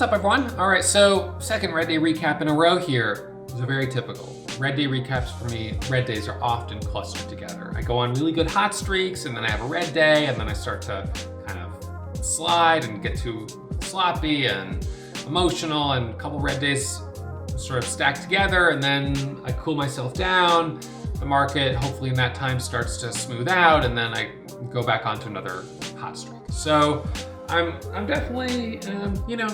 up, everyone? All right, so second red day recap in a row here. These are very typical. Red day recaps for me, red days are often clustered together. I go on really good hot streaks, and then I have a red day, and then I start to kind of slide and get too sloppy and emotional, and a couple red days sort of stack together, and then I cool myself down. The market, hopefully in that time, starts to smooth out, and then I go back onto another hot streak. So I'm definitely,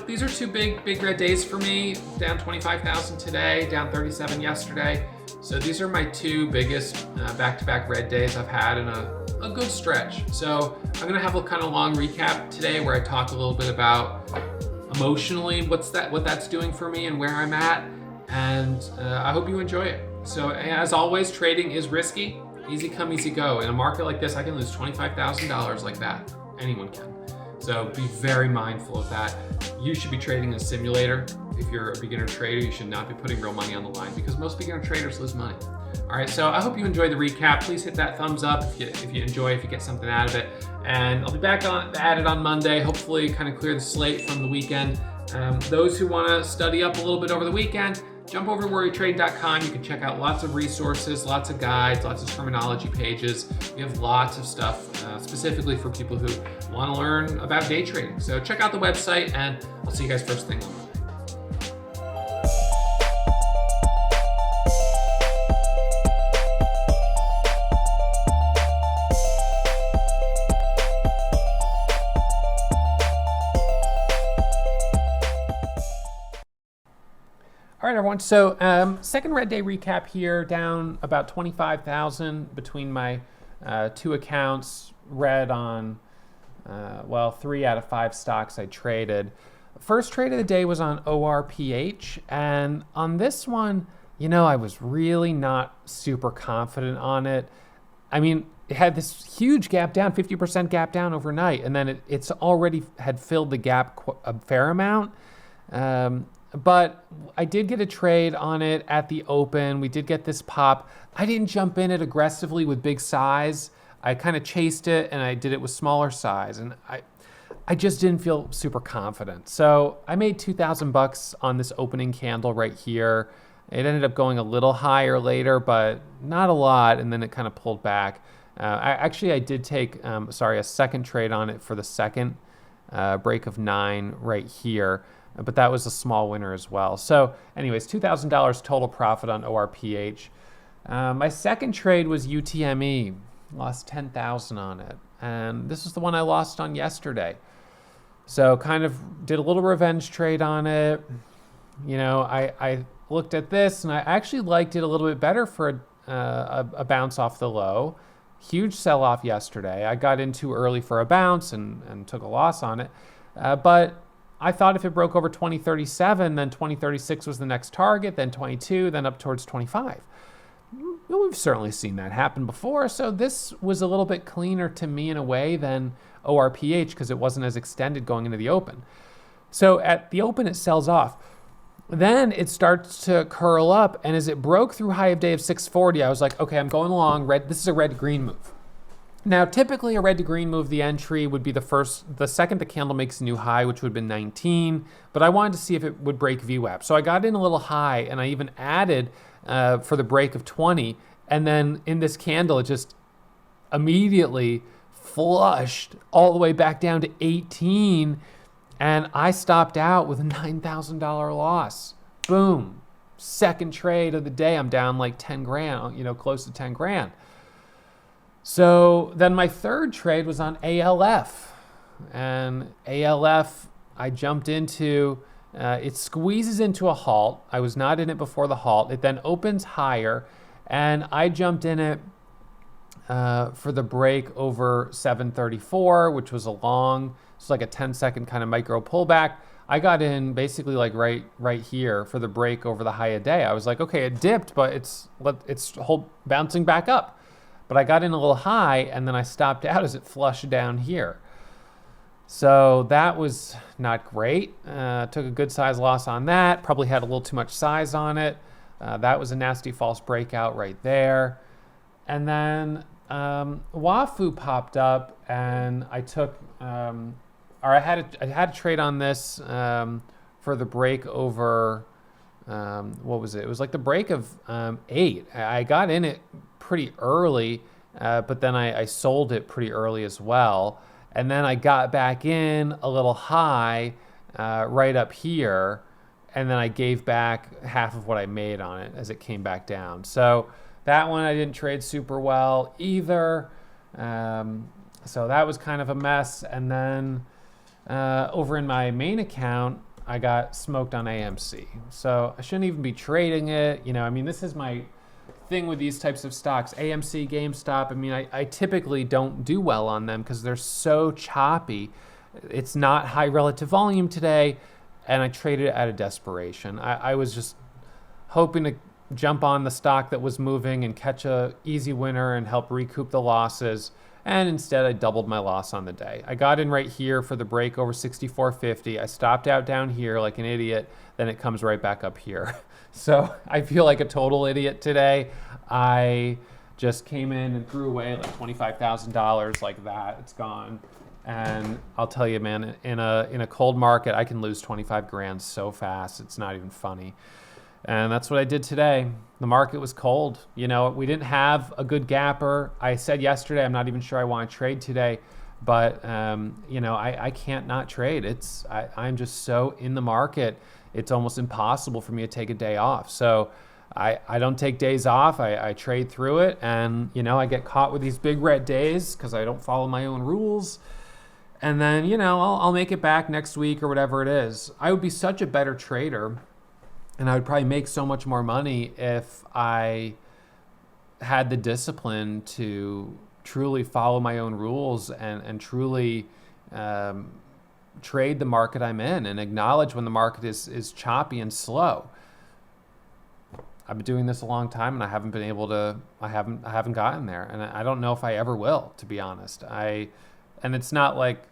these are two big red days for me. Down 25,000 today, down 37 yesterday. So these are my two biggest back-to-back red days I've had in a good stretch. So I'm gonna have a kind of long recap today where I talk a little bit about emotionally what that's doing for me and where I'm at. And I hope you enjoy it. So as always, trading is risky. Easy come, easy go. In a market like this, I can lose $25,000 like that. Anyone can. So be very mindful of that. You should be trading in a simulator. If you're a beginner trader, you should not be putting real money on the line because most beginner traders lose money. All right, so I hope you enjoyed the recap. Please hit that thumbs up if you enjoy, if you get something out of it. And I'll be back at it on Monday, hopefully kind of clear the slate from the weekend. Those who wanna study up a little bit over the weekend, jump over to worrytrade.com. You can check out lots of resources, lots of guides, lots of terminology pages. We have lots of stuff specifically for people who want to learn about day trading. So check out the website, and I'll see you guys first thing on Monday. All right, everyone. So second red day recap here, down about 25,000 between my two accounts, red on, 3 out of 5 stocks I traded. First trade of the day was on ORPH, and on this one, I was really not super confident on it. I mean, it had this huge gap down, 50% gap down overnight, and then it's already had filled the gap a fair amount. But I did get a trade on it at the open. We did get this pop. I didn't jump in it aggressively with big size. I kind of chased it, and I did it with smaller size, and I just didn't feel super confident. So I made $2,000 on this opening candle right here. It ended up going a little higher later, but not a lot, and then it kind of pulled back. I did take, a second trade on it for the second break of 9 right here. But that was a small winner as well. So anyways, $2,000 total profit on ORPH. My second trade was UTME, lost 10,000 on it. And this is the one I lost on yesterday. So kind of did a little revenge trade on it. I looked at this and I actually liked it a little bit better for a bounce off the low. Huge sell-off yesterday. I got in too early for a bounce and took a loss on it. But I thought if it broke over 2037, then 2036 was the next target, then 22, then up towards 25. We've certainly seen that happen before, so this was a little bit cleaner to me in a way than ORPH because it wasn't as extended going into the open. So at the open, it sells off. Then it starts to curl up, and as it broke through high of day of 640, I was like, okay, I'm going along. This is a red-green move. Now, typically a red to green move, the entry would be the second the candle makes a new high, which would have been 19, but I wanted to see if it would break VWAP. So I got in a little high, and I even added for the break of 20, and then in this candle, it just immediately flushed all the way back down to 18, and I stopped out with a $9,000 loss. Boom. Second trade of the day, I'm down like 10 grand, close to 10 grand. So then my third trade was on ALF, and ALF I jumped into, it squeezes into a halt. I was not in it before the halt. It then opens higher, and I jumped in it for the break over 734, which was it's like a 10-second kind of micro pullback. I got in basically like right here for the break over the high a day. I was like, okay, it dipped, but it's bouncing back up. But I got in a little high, and then I stopped out as it flushed down here. So that was not great. Took a good size loss on that. Probably had a little too much size on it. That was a nasty false breakout right there. And then WAFU popped up, and I took, I had a trade on this for the break over, what was it? It was like the break of 8. I got in it pretty early, but then I sold it pretty early as well. And then I got back in a little high right up here, and then I gave back half of what I made on it as it came back down. So that one I didn't trade super well either. So that was kind of a mess. And then over in my main account, I got smoked on AMC. So I shouldn't even be trading it. You know, I mean, this is my thing with these types of stocks. AMC, Gamestop, I mean, I typically don't do well on them because they're so choppy. It's not high relative volume today, and I traded it out of desperation. I was just hoping to jump on the stock that was moving and catch a easy winner and help recoup the losses. And instead, I doubled my loss on the day. I got in right here for the break over 64.50. I stopped out down here like an idiot. Then it comes right back up here. So I feel like a total idiot today. I just came in and threw away like $25,000 like that. It's gone. And I'll tell you, man, in a cold market, I can lose 25 grand so fast. It's not even funny. And that's what I did today. The market was cold. You know, we didn't have a good gapper. I said yesterday, I'm not even sure I want to trade today, but you know, I can't not trade. I'm just so in the market. It's almost impossible for me to take a day off. So I don't take days off. I trade through it, and you know, I get caught with these big red days because I don't follow my own rules. And then, you know, I'll make it back next week or whatever it is. I would be such a better trader, and I would probably make so much more money if I had the discipline to truly follow my own rules and truly trade the market I'm in and acknowledge when the market is choppy and slow. I've been doing this a long time, and I haven't been able to. I haven't gotten there, and I don't know if I ever will, to be honest. And it's not like,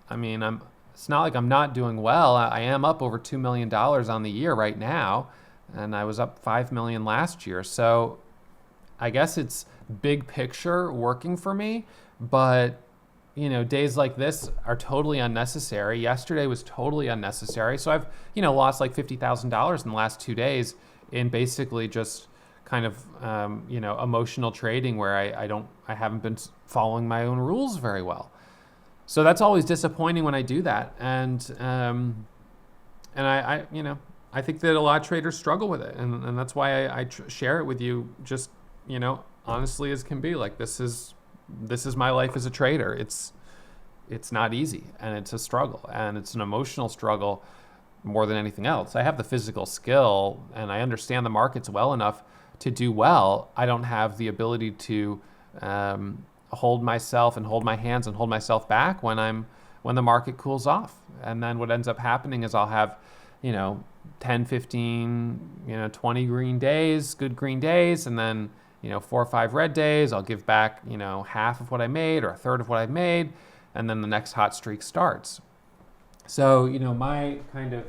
it's not like I'm not doing well. I am up over $2 million on the year right now, and I was up $5 million last year. So I guess it's big picture working for me, but you know, days like this are totally unnecessary. Yesterday was totally unnecessary. So I've, you know, lost like $50,000 in the last 2 days in basically just kind of, you know, emotional trading where I haven't been following my own rules very well. So that's always disappointing when I do that. And I you know, I think that a lot of traders struggle with it. And that's why I share it with you, just, you know, honestly as can be. Like, this is my life as a trader. It's not easy, and it's a struggle, and it's an emotional struggle more than anything else. I have the physical skill, and I understand the markets well enough to do well. I don't have the ability to hold myself and hold my hands and hold myself back when the market cools off. And then what ends up happening is I'll have, you know, 10, 15, you know, 20 green days, good green days, and then, you know, 4 or 5 red days. I'll give back, you know, half of what I made or a third of what I made, and then the next hot streak starts. So, you know, my kind of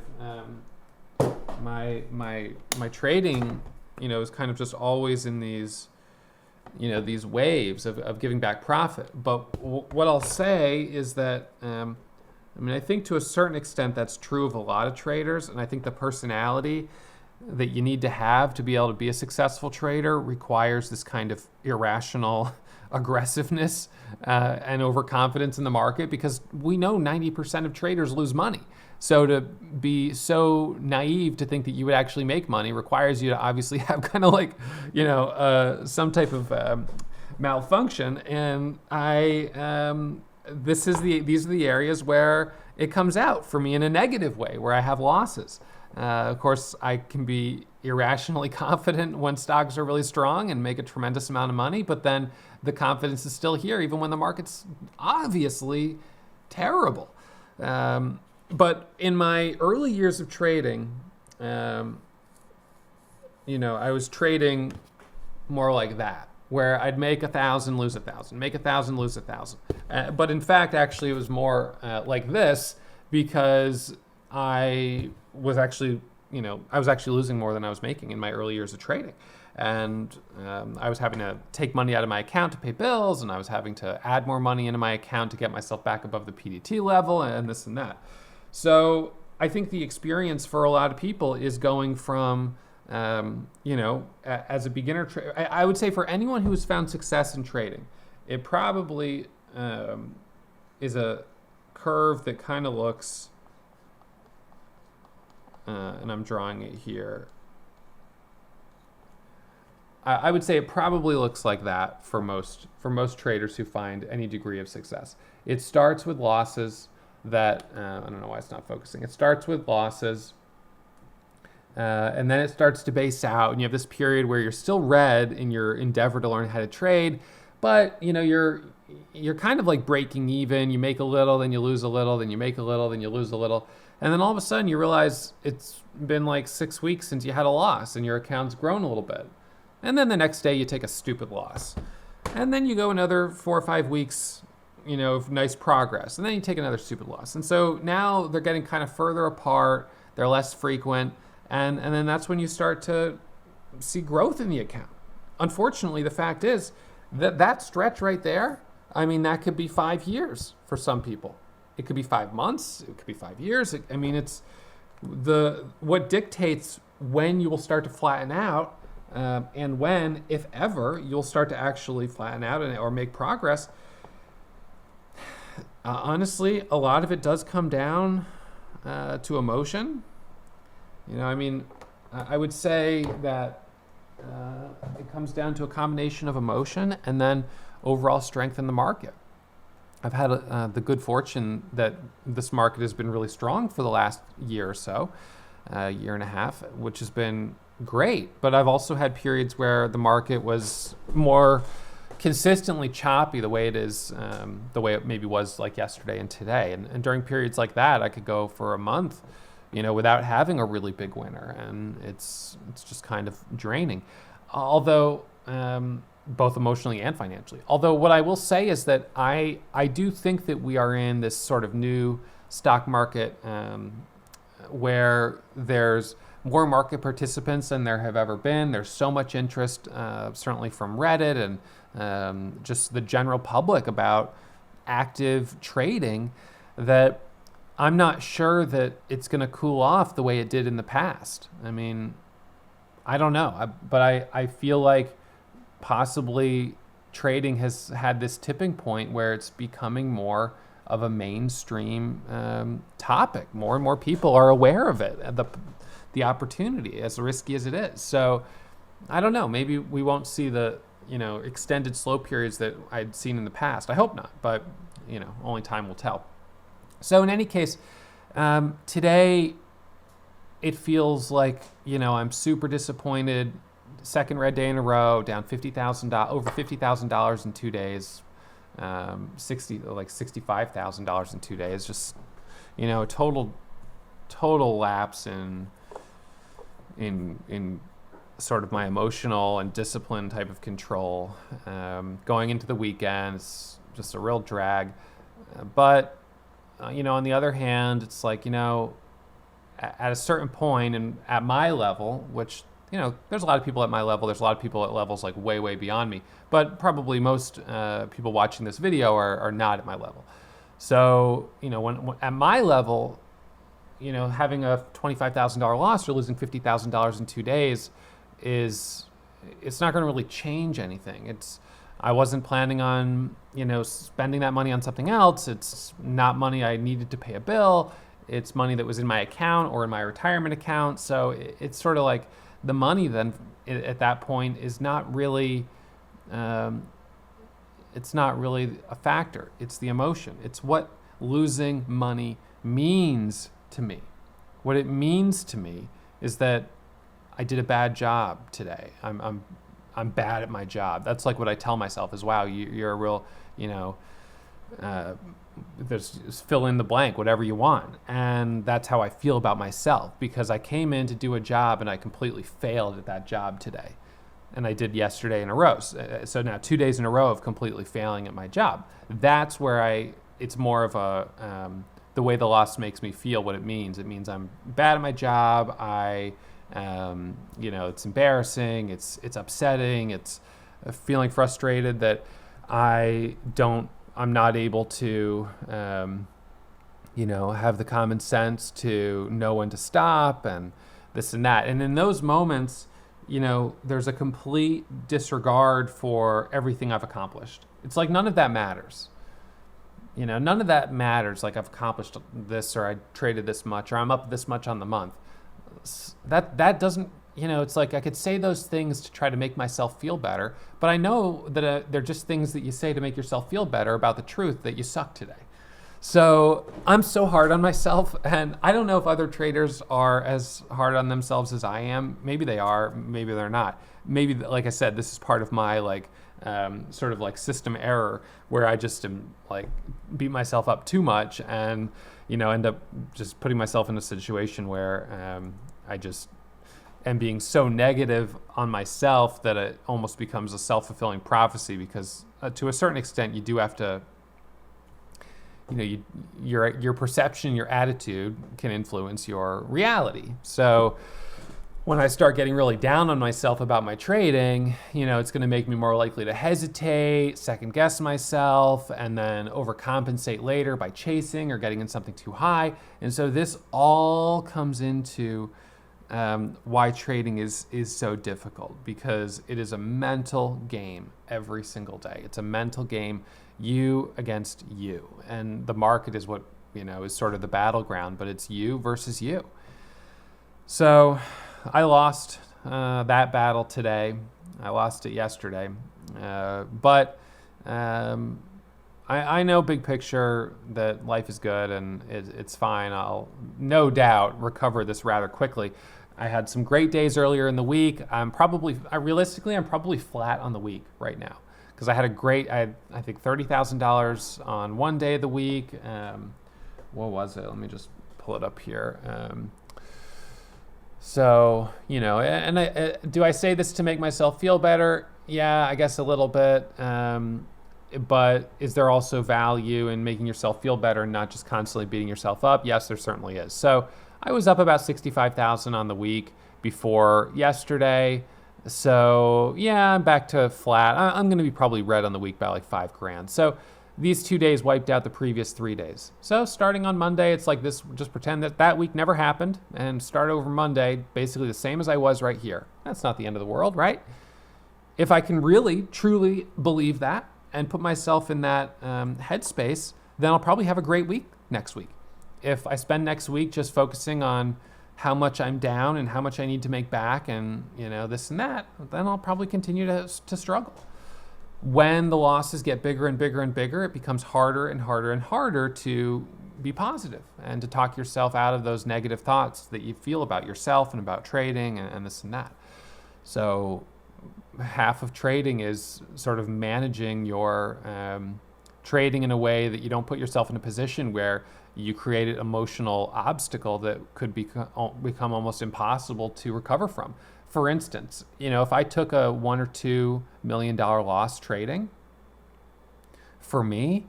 my trading, you know, is kind of just always in these, you know, these waves of giving back profit. But what I'll say is that, I think to a certain extent that's true of a lot of traders, and I think the personality that you need to have to be able to be a successful trader requires this kind of irrational aggressiveness and overconfidence in the market, because we know 90% of traders lose money. So to be so naive to think that you would actually make money requires you to obviously have kind of like, you know, some type of malfunction. And these are the areas where it comes out for me in a negative way, where I have losses. Of course, I can be irrationally confident when stocks are really strong and make a tremendous amount of money, but then the confidence is still here even when the market's obviously terrible. But in my early years of trading, you know, I was trading more like that, where I'd make 1,000, lose 1,000, make 1,000, lose 1,000. But in fact, actually, it was more like this, because I was actually losing more than I was making in my early years of trading. And I was having to take money out of my account to pay bills, and I was having to add more money into my account to get myself back above the PDT level, and this and that. So I think the experience for a lot of people is going from, as a beginner, I would say for anyone who has found success in trading, it probably is a curve that kind of looks, and I'm drawing it here. I would say it probably looks like that for most traders who find any degree of success. It starts with losses that, I don't know why it's not focusing. It starts with losses, and then it starts to base out, and you have this period where you're still red in your endeavor to learn how to trade, but you're kind of like breaking even. You make a little, then you lose a little, then you make a little, then you lose a little, and then all of a sudden you realize it's been like 6 weeks since you had a loss, and your account's grown a little bit. And then the next day you take a stupid loss. And then you go another 4 or 5 weeks, of nice progress. And then you take another stupid loss. And so now they're getting kind of further apart. They're less frequent. And then that's when you start to see growth in the account. Unfortunately, the fact is that stretch right there, that could be 5 years for some people. It could be 5 months. It could be 5 years. It's what dictates when you will start to flatten out. And when, if ever, you'll start to actually flatten out or make progress. Honestly, a lot of it does come down to emotion. I would say that it comes down to a combination of emotion and then overall strength in the market. I've had the good fortune that this market has been really strong for the last year or so, year and a half, which has been great. But I've also had periods where the market was more consistently choppy the way it is, the way it maybe was like yesterday and today. And during periods like that, I could go for a month, without having a really big winner. And it's just kind of draining, although both emotionally and financially. Although what I will say is that I do think that we are in this sort of new stock market where there's more market participants than there have ever been. There's so much interest, certainly from Reddit and just the general public about active trading, that I'm not sure that it's going to cool off the way it did in the past. I don't know, but I feel like possibly trading has had this tipping point where it's becoming more of a mainstream topic. More and more people are aware of it, the opportunity, as risky as it is. So I don't know, maybe we won't see the extended slow periods that I'd seen in the past. I hope not, but only time will tell. So in any case, today it feels like I'm super disappointed. Second red day in a row, down over $50,000 in 2 days, $65,000 in 2 days. Just total lapse in sort of my emotional and discipline type of control. Going into the weekend, it's just a real drag. But on the other hand, it's like at a certain point and at my level, which there's a lot of people at my level. There's a lot of people at levels like way beyond me. But probably most people watching this video are not at my level. So when at my level, having a $25,000 loss or losing $50,000 in 2 days it's not going to really change anything. I wasn't planning on spending that money on something else. It's not money I needed to pay a bill. It's money that was in my account or in my retirement account. So it's sort of like the money then at that point is not really it's not really a factor. It's the emotion. It's what losing money means to me. What it means to me is that I did a bad job today. I'm bad at my job. That's like what I tell myself is, wow, you're a real, there's fill in the blank, whatever you want. And that's how I feel about myself, because I came in to do a job and I completely failed at that job today. And I did yesterday in a row. So now 2 days in a row of completely failing at my job. That's where it's more of a, the way the loss makes me feel what it means. It means I'm bad at my job. It's embarrassing. It's upsetting. It's feeling frustrated that I'm not able to, have the common sense to know when to stop and this and that. And in those moments, there's a complete disregard for everything I've accomplished. It's like none of that matters. None of that matters. Like I've accomplished this, or I traded this much, or I'm up this much on the month. That doesn't, it's like I could say those things to try to make myself feel better, but I know that they're just things that you say to make yourself feel better about the truth that you suck today. So I'm so hard on myself, and I don't know if other traders are as hard on themselves as I am. Maybe they are, maybe they're not. Maybe, like I said, this is part of my sort of like system error, where I just am like beat myself up too much and end up just putting myself in a situation where I just am being so negative on myself that it almost becomes a self-fulfilling prophecy, because to a certain extent you do have to, your perception, your attitude can influence your reality. So when I start getting really down on myself about my trading, it's going to make me more likely to hesitate, second guess myself, and then overcompensate later by chasing or getting in something too high. And so this all comes into why trading is so difficult, because it is a mental game every single day. It's a mental game, you against you. And the market is what, is sort of the battleground, but it's you versus you. So I lost that battle today. I lost it yesterday. But I know big picture that life is good and it's fine. I'll no doubt recover this rather quickly. I had some great days earlier in the week. Realistically, I'm probably flat on the week right now, because I had I think $30,000 on one day of the week. What was it? Let me just pull it up here. So, do I say this to make myself feel better? Yeah, I guess a little bit. But is there also value in making yourself feel better and not just constantly beating yourself up? Yes, there certainly is. So I was up about 65,000 on the week before yesterday. So yeah, I'm back to flat. I'm going to be probably red on the week by like $5,000. So these 2 days wiped out the previous 3 days. So starting on Monday, it's like this, just pretend that week never happened and start over Monday, basically the same as I was right here. That's not the end of the world, right? If I can really, truly believe that and put myself in that headspace, then I'll probably have a great week next week. If I spend next week just focusing on how much I'm down and how much I need to make back and, this and that, then I'll probably continue to struggle. When the losses get bigger and bigger and bigger, it becomes harder and harder and harder to be positive and to talk yourself out of those negative thoughts that you feel about yourself and about trading and this and that. So half of trading is sort of managing your trading in a way that you don't put yourself in a position where you create an emotional obstacle that could become almost impossible to recover from. For instance, if I took a $1 or $2 million loss trading, for me,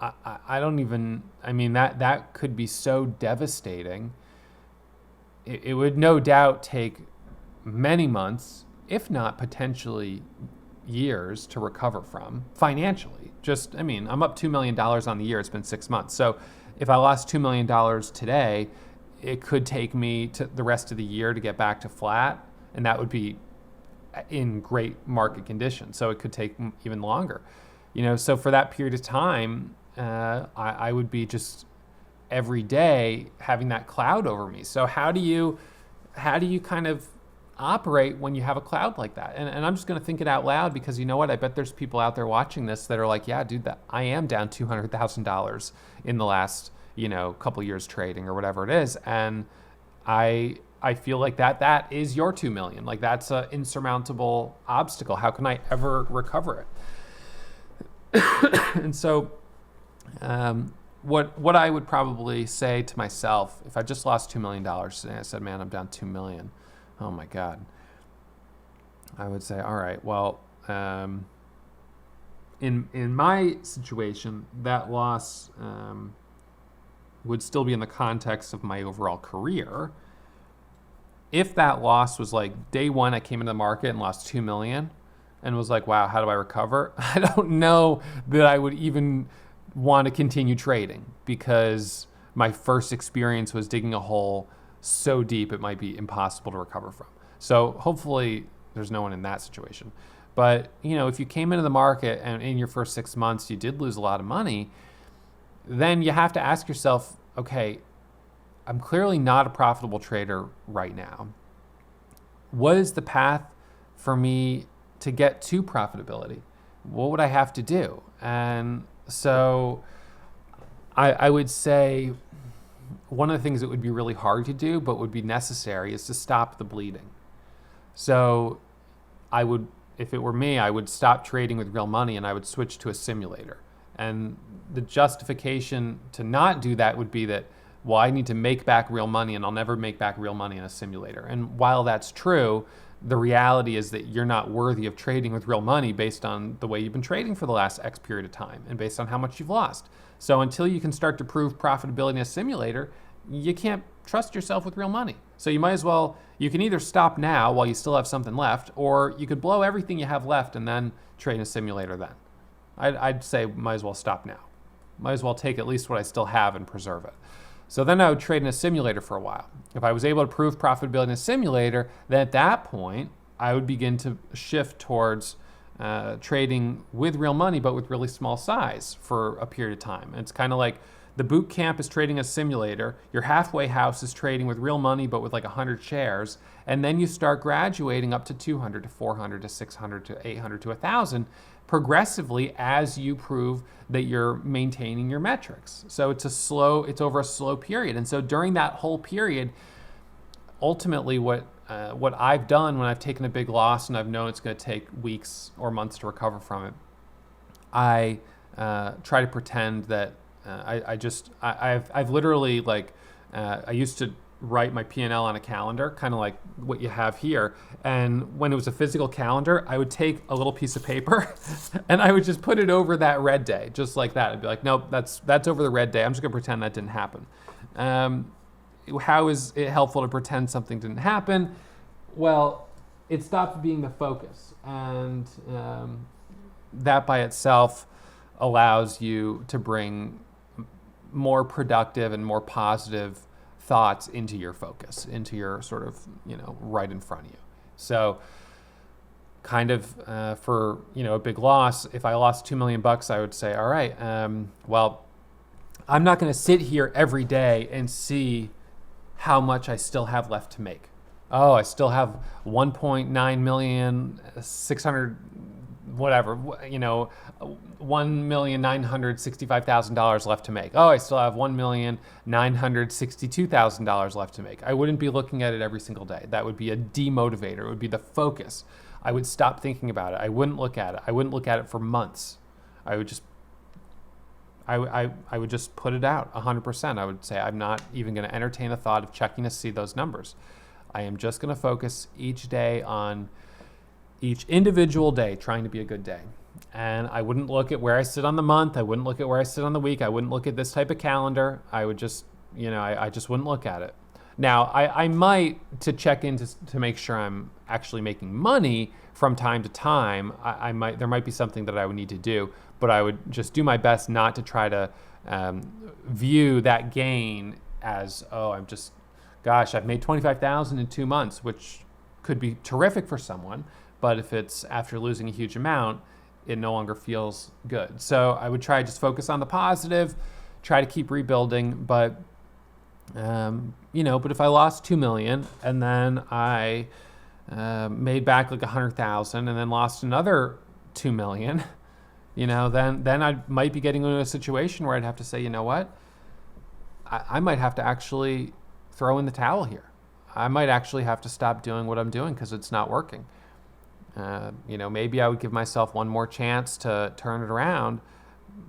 that could be so devastating. It would no doubt take many months, if not potentially years, to recover from financially. I'm up $2 million on the year. It's been 6 months. So if I lost $2 million today, it could take me to the rest of the year to get back to flat, and that would be in great market conditions. So it could take even longer. So for that period of time, I would be just every day having that cloud over me. So how do you kind of operate when you have a cloud like that? And I'm just going to think it out loud, because you know what? I bet there's people out there watching this that are like, yeah, dude, that I am down $200,000 in the last couple years trading or whatever it is. And I feel like that is your 2 million. Like that's an insurmountable obstacle. How can I ever recover it? And so what I would probably say to myself, if I just lost $2 million today, I said, man, I'm down 2 million. Oh my God. I would say, all right, well, in my situation, that loss would still be in the context of my overall career. If that loss was like day one, I came into the market and lost 2 million and was like, wow, how do I recover? I don't know that I would even want to continue trading because my first experience was digging a hole so deep it might be impossible to recover from. So hopefully there's no one in that situation. But if you came into the market and in your first 6 months you did lose a lot of money, then you have to ask yourself, okay, I'm clearly not a profitable trader right now. What is the path for me to get to profitability? What would I have to do? And so I would say one of the things that would be really hard to do but would be necessary is to stop the bleeding. So if it were me, I would stop trading with real money and I would switch to a simulator. And the justification to not do that would be that, well, I need to make back real money and I'll never make back real money in a simulator. And while that's true, the reality is that you're not worthy of trading with real money based on the way you've been trading for the last X period of time and based on how much you've lost. So until you can start to prove profitability in a simulator, you can't trust yourself with real money. So you can either stop now while you still have something left, or you could blow everything you have left and then trade in a simulator then. I'd say might as well stop now. Might as well take at least what I still have and preserve it. So then I would trade in a simulator for a while. If I was able to prove profitability in a simulator, then at that point, I would begin to shift towards trading with real money, but with really small size for a period of time. And it's kind of like the boot camp is trading a simulator, your halfway house is trading with real money, but with like 100 shares. And then you start graduating up to 200 to 400 to 600 to 800 to 1,000 progressively as you prove that you're maintaining your metrics. So it's over a slow period. And so during that whole period, ultimately what I've done when I've taken a big loss and I've known it's going to take weeks or months to recover from it, I try to pretend that I've literally I used to write my P&L on a calendar, kind of like what you have here. And when it was a physical calendar, I would take a little piece of paper and I would just put it over that red day, just like that. I'd be like, nope, that's over the red day. I'm just gonna pretend that didn't happen. How is it helpful to pretend something didn't happen? Well, it stops being the focus. And that by itself allows you to bring more productive and more positive thoughts into your focus, into your sort of, right in front of you. So kind of for, a big loss, if I lost $2 million, I would say, all right, well, I'm not going to sit here every day and see how much I still have left to make. Oh, I still have 1.9 million, 600, whatever, $1,965,000 left to make. Oh, I still have $1,962,000 left to make. I wouldn't be looking at it every single day. That would be a demotivator. It would be the focus. I would stop thinking about it. I wouldn't look at it. I wouldn't look at it for months. I would just put it out 100%. I would say I'm not even going to entertain the thought of checking to see those numbers. I am just going to focus each day on each individual day, trying to be a good day. And I wouldn't look at where I sit on the month. I wouldn't look at where I sit on the week. I wouldn't look at this type of calendar. I would just, I just wouldn't look at it. Now, I might, to check in to make sure I'm actually making money from time to time, there might be something that I would need to do, but I would just do my best not to try to view that gain as, I've made $25,000 in 2 months, which could be terrific for someone. But if it's after losing a huge amount, it no longer feels good. So I would try to just focus on the positive, try to keep rebuilding. But, but if I lost 2 million and then I made back like 100,000 and then lost another 2 million, then I might be getting into a situation where I'd have to say, you know what? I might have to actually throw in the towel here. I might actually have to stop doing what I'm doing because it's not working. Maybe I would give myself one more chance to turn it around,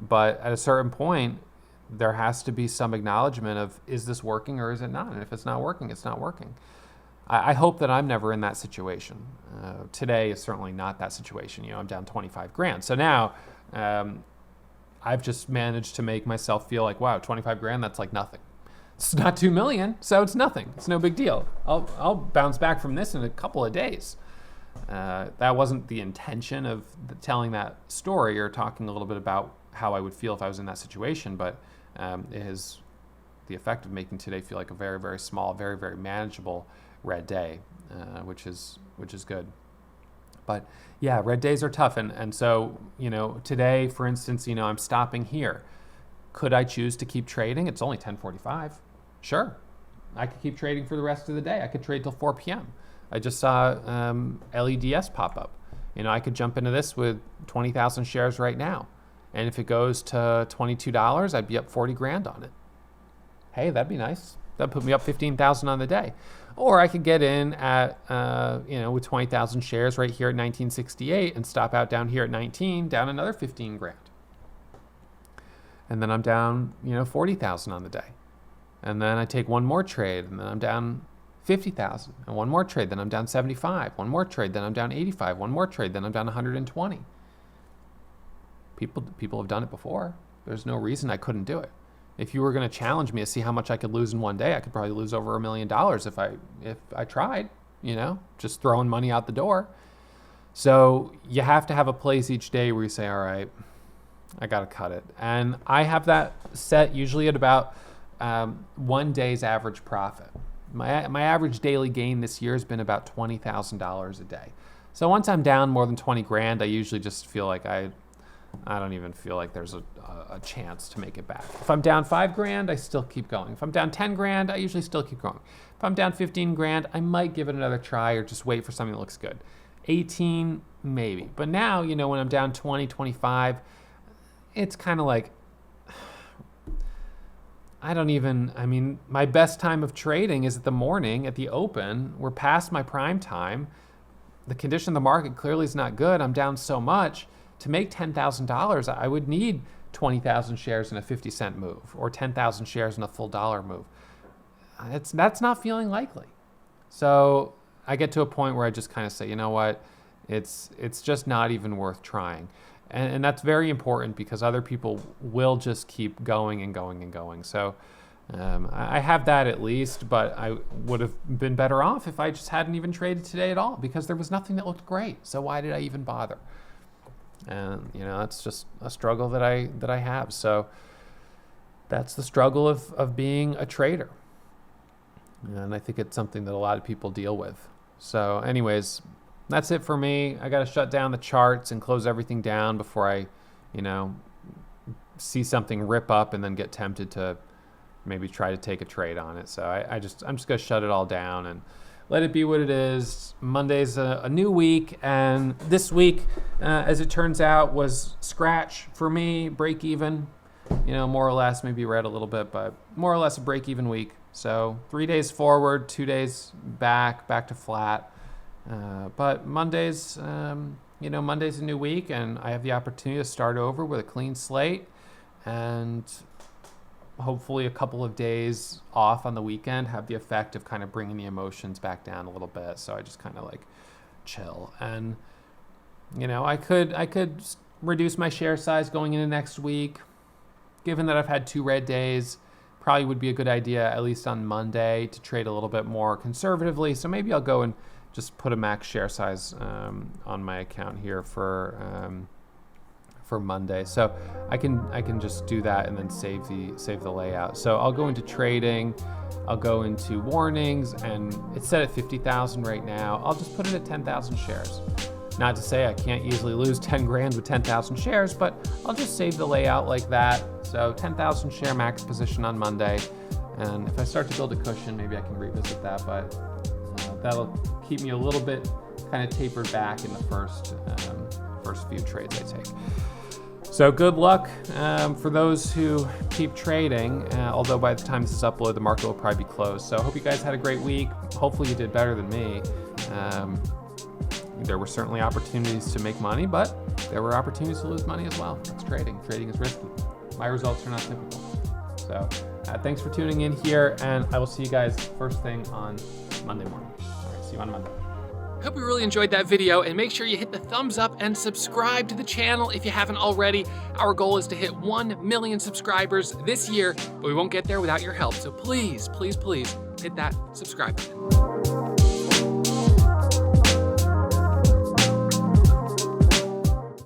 but at a certain point, there has to be some acknowledgement of, is this working or is it not? And if it's not working, it's not working. I hope that I'm never in that situation. Today is certainly not that situation. I'm down 25 grand. So now I've just managed to make myself feel like, wow, 25 grand, that's like nothing. It's not 2 million, so it's nothing. It's no big deal. I'll bounce back from this in a couple of days. That wasn't the intention of telling that story or talking a little bit about how I would feel if I was in that situation, but it has the effect of making today feel like a very, very small, very, very manageable red day, which is good. But yeah, red days are tough. And so, today, for instance, I'm stopping here. Could I choose to keep trading? It's only 10:45. Sure. I could keep trading for the rest of the day. I could trade till 4 p.m. I just saw LEDS pop up. I could jump into this with 20,000 shares right now. And if it goes to $22, I'd be up 40 grand on it. Hey, that'd be nice. That'd put me up 15,000 on the day. Or I could get in at, with 20,000 shares right here at 1968 and stop out down here at 19, down another 15 grand. And then I'm down, 40,000 on the day. And then I take one more trade, and then I'm down 50,000. And one more trade, then I'm down 75. One more trade, then I'm down 85. One more trade, then I'm down 120. People have done it before. There's no reason I couldn't do it. If you were going to challenge me to see how much I could lose in one day, I could probably lose over $1 million if I tried, just throwing money out the door. So you have to have a place each day where you say, all right, I got to cut it. And I have that set usually at about 1 day's average profit. My average daily gain this year has been about $20,000 a day. So once I'm down more than 20 grand, I usually just feel like I don't even feel like there's a chance to make it back. If I'm down 5 grand, I still keep going. If I'm down 10 grand, I usually still keep going. If I'm down 15 grand, I might give it another try or just wait for something that looks good. 18, maybe. But now, when I'm down 20, 25, it's kind of like, my best time of trading is at the morning at the open. We're past my prime time. The condition of the market clearly is not good. I'm down so much. To make $10,000, I would need 20,000 shares in a 50-cent move or 10,000 shares in a full dollar move. That's not feeling likely. So I get to a point where I just kind of say, you know what, it's just not even worth trying. And that's very important because other people will just keep going and going and going. So I have that at least, but I would have been better off if I just hadn't even traded today at all because there was nothing that looked great. So why did I even bother? And that's just a struggle that I have. So that's the struggle of being a trader. And I think it's something that a lot of people deal with. So anyways, that's it for me. I got to shut down the charts and close everything down before I, see something rip up and then get tempted to maybe try to take a trade on it. So I'm just going to shut it all down and let it be what it is. Monday's a new week, and this week, as it turns out, was scratch for me, break even, more or less, maybe read a little bit, but more or less a break even week. So 3 days forward, 2 days back to flat. But Monday's a new week, and I have the opportunity to start over with a clean slate and hopefully a couple of days off on the weekend have the effect of kind of bringing the emotions back down a little bit. So I just kind of like chill. And, I could reduce my share size going into next week. Given that I've had 2 red days, probably would be a good idea, at least on Monday, to trade a little bit more conservatively. So maybe I'll go and just put a max share size on my account here for Monday. So I can just do that and then save the layout. So I'll go into trading, I'll go into warnings, and it's set at 50,000 right now. I'll just put it at 10,000 shares. Not to say I can't easily lose 10 grand with 10,000 shares, but I'll just save the layout like that. So 10,000 share max position on Monday. And if I start to build a cushion, maybe I can revisit that, but that'll keep me a little bit kind of tapered back in the first few trades I take. So good luck for those who keep trading, although by the time this is uploaded, the market will probably be closed. So I hope you guys had a great week. Hopefully you did better than me. There were certainly opportunities to make money, but there were opportunities to lose money as well. That's trading. Trading is risky. My results are not typical. So thanks for tuning in here, and I will see you guys first thing on Monday morning. All right, see you on Monday. Hope you really enjoyed that video, and make sure you hit the thumbs up and subscribe to the channel if you haven't already. Our goal is to hit 1 million subscribers this year, but we won't get there without your help. So please, please, please hit that subscribe button.